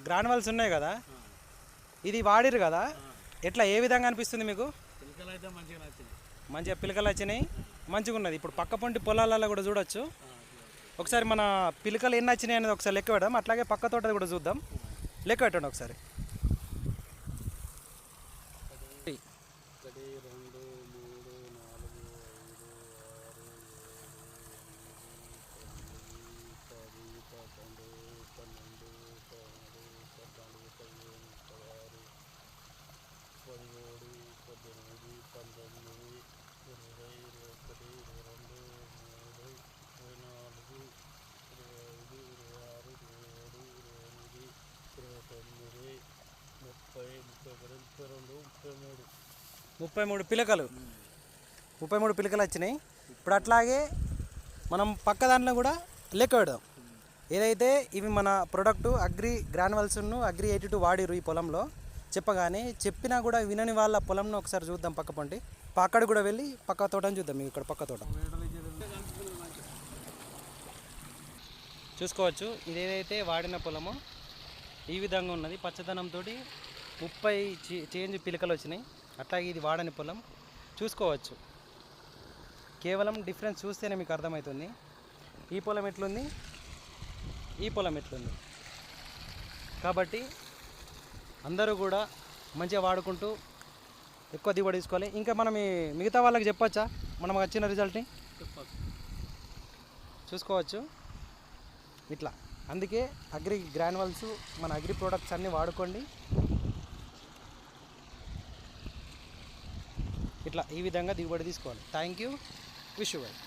Granules ఉన్నాయి కదా, ఇది వాడిరు కదా, ఎట్లా ఏ విధంగా అనిపిస్తుంది మీకు? మంచిగా పిలకలు వచ్చినాయి, మంచిగా ఉన్నది. ఇప్పుడు పక్క పొంటి పొలాలలో కూడా చూడొచ్చు. ఒకసారి మన పిలకలు ఎన్ని వచ్చినాయి అనేది ఒకసారి లెక్క పెడదాం. అట్లాగే పక్క తోట కూడా చూద్దాం. లెక్క పెట్టండి ఒకసారి. 1 2 3 33 పిలకలు 33 పిలకలు వచ్చినాయి. ఇప్పుడు అట్లాగే మనం పక్క దాంట్లో కూడా లెక్క పెడదాం. ఏదైతే ఇవి మన ప్రొడక్ట్ అగ్రి గ్రానువల్స్ను అగ్రి 82 వాడిరు ఈ పొలంలో చెప్పగానే, చెప్పినా కూడా వినని వాళ్ళ పొలంను ఒకసారి చూద్దాం. పక్క పంటి అక్కడ కూడా వెళ్ళి పక్క తోటని చూద్దాం. మీకు ఇక్కడ పక్క తోట చూసుకోవచ్చు. ఇదేదైతే వాడిన పొలమో ఈ విధంగా ఉన్నది. పచ్చదనంతో 30 చేంజ్ పిలకలు వచ్చినాయి. అట్లాగే ఇది వాడని పొలం చూసుకోవచ్చు. కేవలం డిఫరెన్స్ చూస్తేనే మీకు అర్థమవుతుంది. ఈ పొలం ఎట్లుంది, ఈ పొలం ఎట్లుంది. కాబట్టి అందరూ కూడా మంచిగా వాడుకుంటూ ఎక్కువ దిగుబడి తీసుకోవాలి. ఇంకా మనం మిగతా వాళ్ళకి చెప్పచ్చా మనం వచ్చిన రిజల్ట్ని? చూసుకోవచ్చు ఇట్లా. అందుకే అగ్రి గ్రానువల్స్ మన అగ్రి ప్రోడక్ట్స్ అన్నీ వాడుకోండి. ఇట్లా ఈ విధంగా దిగుబడి తీసుకోవాలి. Thank you. Wish you well.